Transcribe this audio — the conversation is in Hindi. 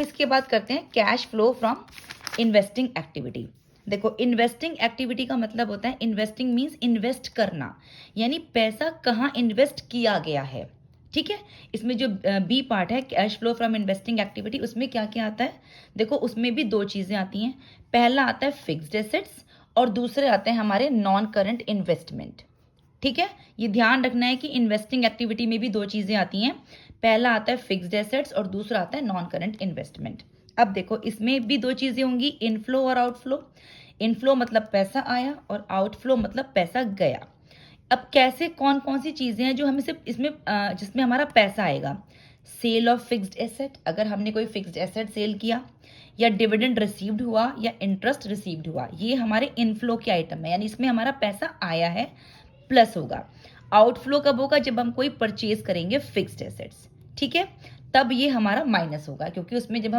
इसके बाद करते हैं cash flow from investing activity. देखो, इन्वेस्टिंग एक्टिविटी का मतलब होता है, इन्वेस्टिंग मीन्स इन्वेस्ट करना, यानी पैसा कहाँ इन्वेस्ट किया गया है। ठीक है, इसमें जो बी पार्ट है cash flow from investing activity, उसमें क्या क्या आता है? देखो, उसमें भी दो चीजें आती हैं। पहला आता है फिक्स्ड एसेट्स और दूसरे आते हैं हमारे नॉन करंट इन्वेस्टमेंट। ठीक है, ये ध्यान रखना है कि इन्वेस्टिंग एक्टिविटी में भी दो चीजें आती हैं। पहला आता है फिक्स्ड एसेट्स और दूसरा आता है नॉन करंट इन्वेस्टमेंट। अब देखो, इसमें भी दो चीजें होंगी, इनफ्लो और आउटफ्लो। इनफ्लो मतलब पैसा आया और आउटफ्लो मतलब पैसा गया। अब कैसे, कौन कौन सी चीजें हैं जो हमें सिर्फ इसमें जिसमें हमारा पैसा आएगा? सेल ऑफ फिक्स्ड एसेट, अगर हमने कोई फिक्स्ड एसेट सेल किया, या डिविडेंड रिसीव्ड हुआ, या इंटरेस्ट रिसीव्ड हुआ, ये हमारे इनफ्लो के आइटम है, यानी इसमें हमारा पैसा आया है, प्लस होगा। आउटफ्लो कब होगा? जब हम कोई परचेज करेंगे फिक्स्ड एसेट्स। ठीक है, तब ये हमारा माइनस होगा, क्योंकि उसमें जब हम